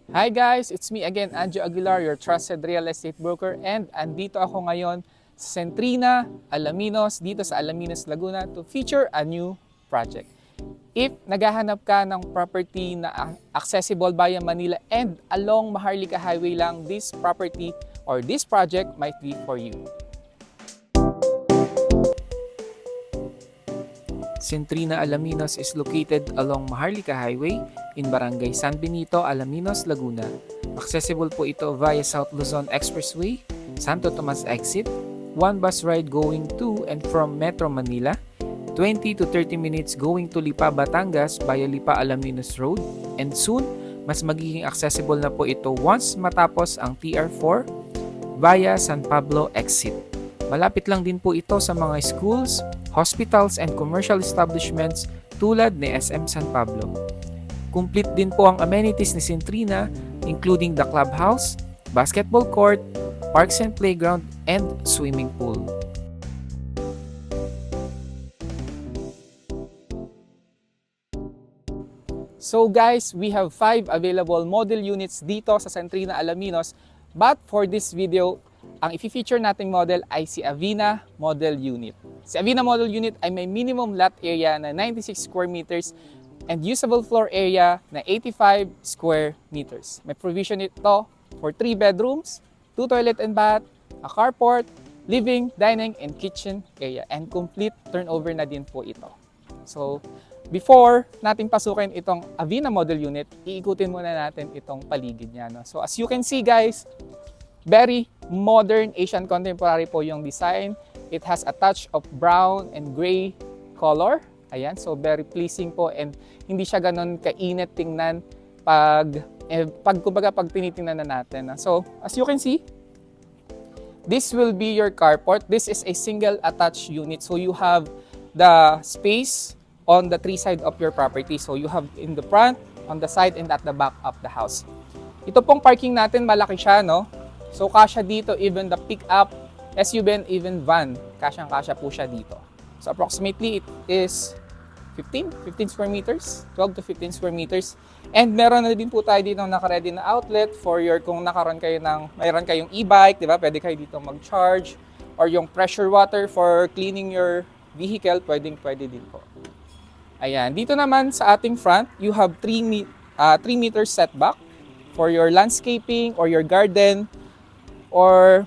Hi guys, it's me again, Anjo Aguilar, your trusted real estate broker, and andito ako ngayon sa Centrina, Alaminos, dito sa Alaminos, Laguna to feature a new project. If naghahanap ka ng property na accessible via Manila and along Maharlika Highway lang, this property or this project might be for you. Centrina Alaminos is located along Maharlika Highway in Barangay San Benito, Alaminos, Laguna. Accessible po ito via South Luzon Expressway, Santo Tomas exit, one bus ride going to and from Metro Manila, 20 to 30 minutes going to Lipa, Batangas via Lipa Alaminos Road, and soon, mas magiging accessible na po ito once matapos ang TR4 via San Pablo exit. Malapit lang din po ito sa mga schools, hospitals and commercial establishments tulad ni SM San Pablo. Complete din po ang amenities ni Centrina including the clubhouse, basketball court, parks and playground, and swimming pool. So guys, we have 5 available model units dito sa Centrina Alaminos, but for this video, ang i-feature nating model ay si Avina Model Unit. Si Avina Model Unit ay may minimum lot area na 96 square meters and usable floor area na 85 square meters. May provision ito for 3 bedrooms, 2 toilet and bath, a carport, living, dining, and kitchen area. And complete turnover na din po ito. So, before natin pasukin itong Avina Model Unit, iikutin muna natin itong paligid niya. No? So, as you can see guys, very modern Asian contemporary po yung design. It has a touch of brown and gray color. Ayan, so very pleasing po and hindi siya ganun kainit tingnan pag tinitingnan na natin. So, as you can see, this will be your carport. This is a single attached unit. So, you have the space on the 3 sides of your property. So, you have in the front, on the side, and at the back of the house. Ito pong parking natin, malaki siya, no? So, kasya dito, even the pick-up, SUV, and even van, kasyang-kasya po siya dito. So, approximately, it is 15 square meters, 12 to 15 square meters. And meron na din po tayo dito naka-ready na outlet for your, kung mayroon kayong e-bike, di ba? Pwede kayo dito mag-charge. Or yung pressure water for cleaning your vehicle, pwede din po. Ayan, dito naman sa ating front, you have 3 meters setback for your landscaping or your garden. Or,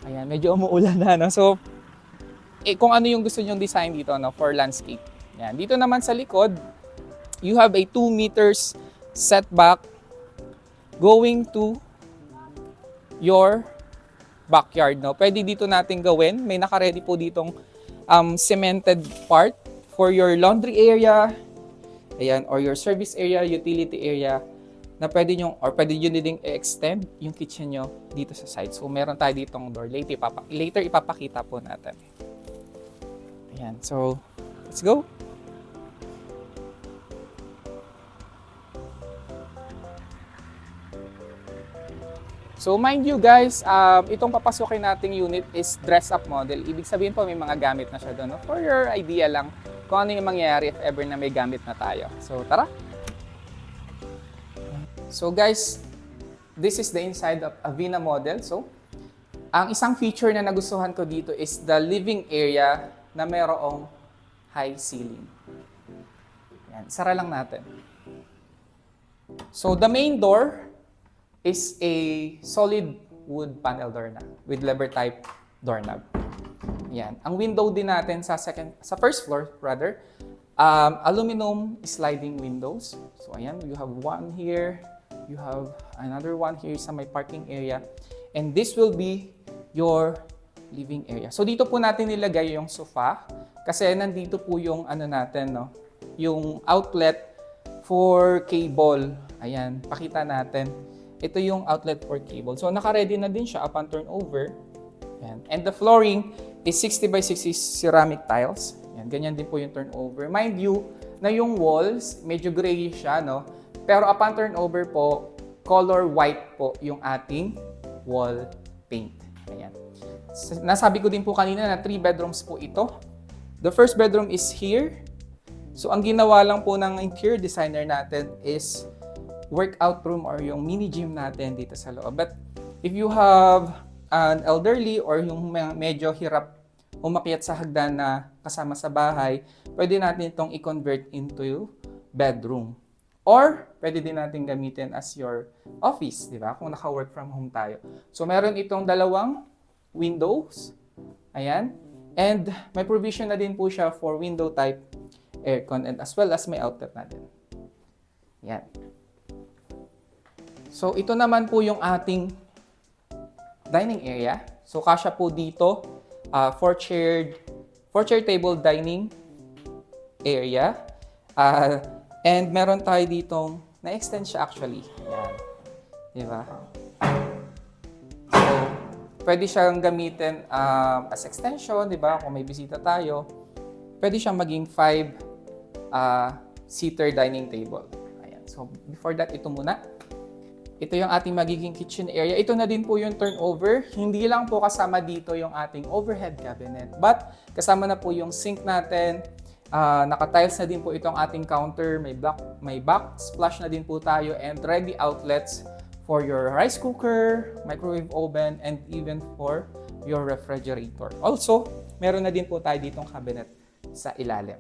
ayan, medyo umuulan na, no? So, kung ano yung gusto nyong design dito, no, for landscape. Ayan. Dito naman sa likod, you have a 2 meters setback going to your backyard, no? Pwede dito natin gawin. May naka-ready po ditong cemented part for your laundry area, ayan, or your service area, utility area, na pwede nyo din i-extend yung kitchen nyo dito sa side. So, meron tayo ditong door. Later ipapakita po natin. Ayan. So, let's go. So, mind you guys, itong papasukin nating unit is dress-up model. Ibig sabihin po, may mga gamit na siya doon. No? For your idea lang, kung ano yung mangyayari if ever na may gamit na tayo. So, tara! So guys, this is the inside of Avina model. So, ang isang feature na nagustuhan ko dito is the living area na mayroong high ceiling. Yan, sara lang natin. So, the main door is a solid wood panel door na with lever type doorknob. Yan. Ang window din natin sa first floor rather, aluminum sliding windows. So, ayan, you have one here. You have another one here sa may parking area. And this will be your living area. So dito po natin nilagay yung sofa kasi nandito po yung ano natin, no? Yung outlet for cable. Ayan, pakita natin. Ito yung outlet for cable. So naka-ready na din siya upon turnover. Ayan. And the flooring is 60 by 60 ceramic tiles. Ayan, ganyan din po yung turnover. Mind you na yung walls, medyo grayish siya, no? Pero upon turnover po, color white po yung ating wall paint. Ayan. Nasabi ko din po kanina na 3 bedrooms po ito. The first bedroom is here. So, ang ginawa lang po ng interior designer natin is workout room or yung mini gym natin dito sa loob. But if you have an elderly or yung medyo hirap umakyat sa hagdan na kasama sa bahay, pwede natin itong i-convert into bedroom. Or, pwede din natin gamitin as your office, di ba? Kung naka-work from home tayo. So, meron itong dalawang windows. Ayan. And may provision na din po siya for window type aircon and as well as may outlet na din. Yan. So, ito naman po yung ating dining area. So, kasya po dito, 4-chair table dining area. And meron tayo ditong, na-extend siya actually. Yan. Diba? So, pwede siyang gamitin as extension, diba? Kung may bisita tayo, pwede siyang maging 5-seater dining table. Ayan. So, before that, ito muna. Ito yung ating magiging kitchen area. Ito na din po yung turnover. Hindi lang po kasama dito yung ating overhead cabinet, but kasama na po yung sink natin. Naka-tiles na din po itong ating counter. May backsplash na din po tayo and ready outlets for your rice cooker, microwave oven, and even for your refrigerator. Also, meron na din po tayo ditong cabinet sa ilalim.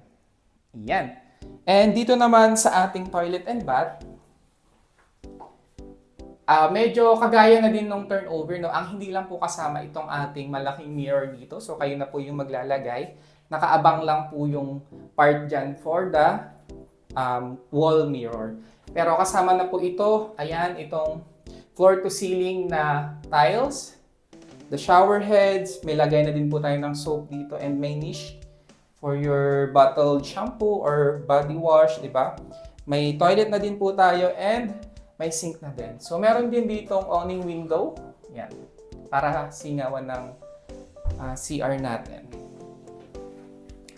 Yan. And dito naman sa ating toilet and bath, medyo kagaya na din ng turnover, no? Ang hindi lang po kasama itong ating malaking mirror dito. So, kayo na po yung maglalagay. Nakaabang lang po yung part dyan for the wall mirror. Pero kasama na po ito, ayan, itong floor to ceiling na tiles. The shower heads, may lagay na din po tayo ng soap dito and may niche for your bottled shampoo or body wash, di ba? May toilet na din po tayo and may sink na din. So, meron din ditong awning window. Yan. Para singawan ng CR natin.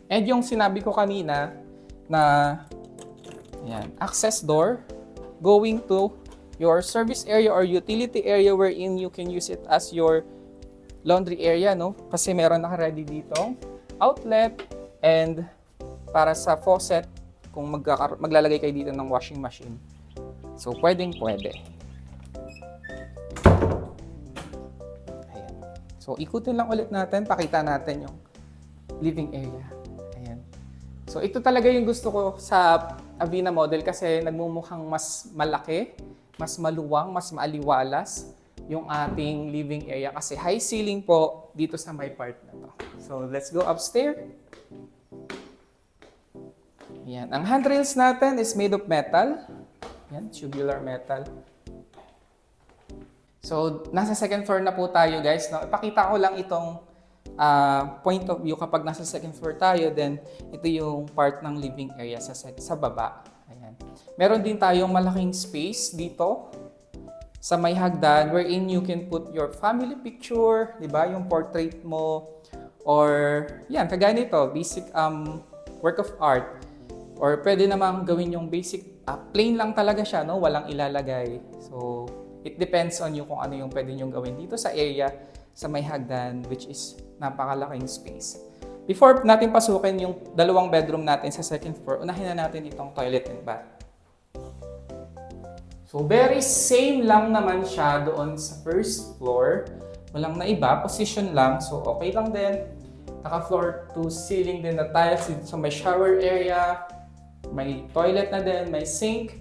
And yung sinabi ko kanina na yan, access door going to your service area or utility area wherein you can use it as your laundry area, no? Kasi meron naka-ready ditong outlet and para sa faucet kung maglalagay kayo dito ng washing machine. So, pwede. Ayan. So, ikutin lang ulit natin. Pakita natin yung living area. Ayan. So, ito talaga yung gusto ko sa Avina model kasi nagmumukhang mas malaki, mas maluwang, mas maaliwalas yung ating living area kasi high ceiling po dito sa my part na to. So, let's go upstairs. Ayan. Ang handrails natin is made of metal. Yan, tubular metal. So, nasa second floor na po tayo, guys. No? Ipakita ko lang itong point of view kapag nasa second floor tayo, then ito yung part ng living area sa baba. Ayan. Meron din tayong malaking space dito sa may hagdan wherein you can put your family picture, di ba? Yung portrait mo or yan, kagaya nito, basic work of art. Or pwede namang gawin yung basic, plain lang talaga siya, no? Walang ilalagay. So, it depends on you kung ano yung pwede nyong gawin dito sa area, sa may hagdan, which is napakalaking space. Before natin pasukin yung dalawang bedroom natin sa second floor, unahin na natin itong toilet and bath. So, very same lang naman siya doon sa first floor. Walang naiba, position lang. So, okay lang din. Naka-floor to ceiling din na tiles dito sa may shower area. May toilet na din, may sink.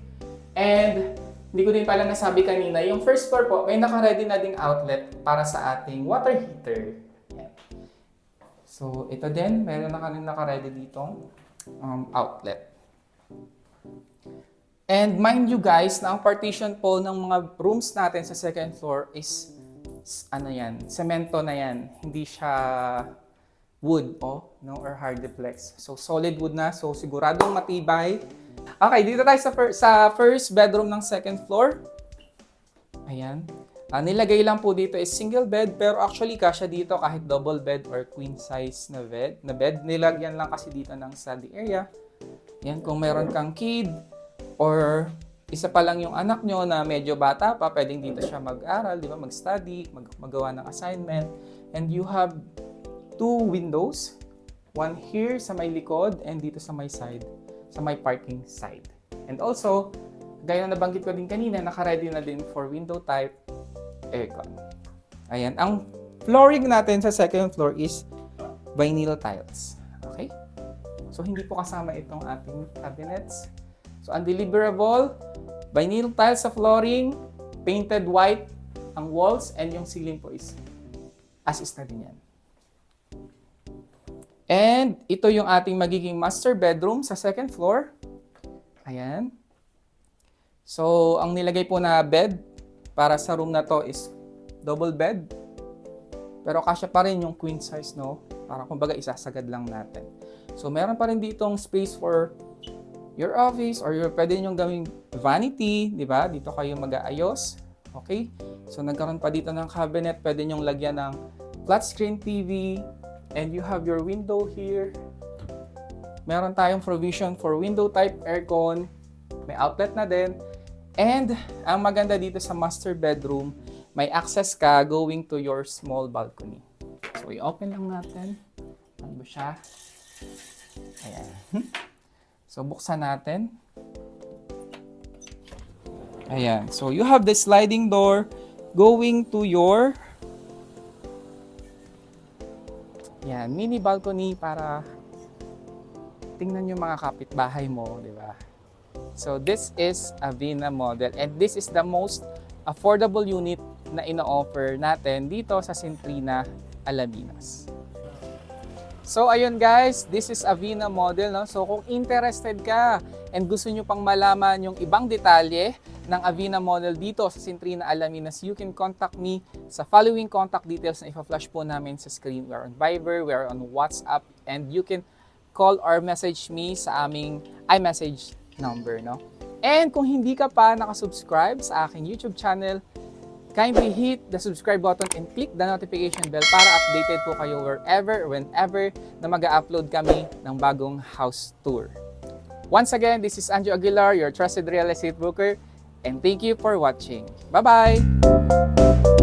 And hindi ko din pala nasabi kanina, yung first floor po, may naka-ready na ding outlet para sa ating water heater. Yan. So, ito din, meron na kami naka-ready ditong outlet. And mind you guys, na ang partition po ng mga rooms natin sa second floor is, ano yan, semento na yan. Hindi siya wood, no, or hardiplex. So, solid wood na. So, siguradong matibay. Okay, dito tayo sa first bedroom ng second floor. Ayan. Nilagay lang po dito is single bed, pero actually kasya dito kahit double bed or queen size na bed. Nilagyan lang kasi dito ng study area. Yan, kung meron kang kid or isa pa lang yung anak nyo na medyo bata pa, pwedeng dito siya mag-aral, di ba? Mag-study, magawa ng assignment. And you have 2 windows, one here sa may likod and dito sa may side, sa may parking side. And also, Gaya na nabanggit ko din kanina, naka-ready na din for window type aircon. Ayan, ang flooring natin sa second floor is vinyl tiles. Okay? So, hindi po kasama itong ating cabinets. So, ang deliverable, vinyl tiles sa flooring, painted white ang walls, and yung ceiling po is as is na din yan. And ito yung ating magiging master bedroom sa second floor. Ayan. So, ang nilagay po na bed para sa room na to is double bed. Pero kasya pa rin yung queen size, no? Para kumbaga isasagad lang natin. So, meron pa rin ditong space for your office or pwede nyo gawing vanity, di ba? Dito kayo mag-aayos. Okay? So, nagkaroon pa dito ng cabinet. Pwede nyo lagyan ng flat screen TV. And you have your window here. Meron tayong provision for window type aircon. May outlet na din. And ang maganda dito sa master bedroom, may access ka going to your small balcony. So, i-open lang natin. Ano ba siya? Ayan. So, buksan natin. Ayan. So, you have the sliding door going to your mini balcony para tingnan yung mga kapitbahay mo, di ba? So, this is a Avina model and this is the most affordable unit na ino-offer natin dito sa Centrina, Alaminos. So, ayun guys, this is Avina model, no? So, kung interested ka and gusto nyo pang malaman yung ibang detalye ng Avina model dito sa Centrina, Alaminos, you can contact me sa following contact details na ipa-flash po namin sa screen. We are on Viber, we are on WhatsApp, and you can call or message me sa aming iMessage number, no? And kung hindi ka pa nakasubscribe sa aking YouTube channel, kindly hit the subscribe button and click the notification bell para updated po kayo wherever, whenever na mag-upload kami ng bagong house tour. Once again, this is Anjo Aguilar, your trusted real estate broker, and thank you for watching. Bye-bye!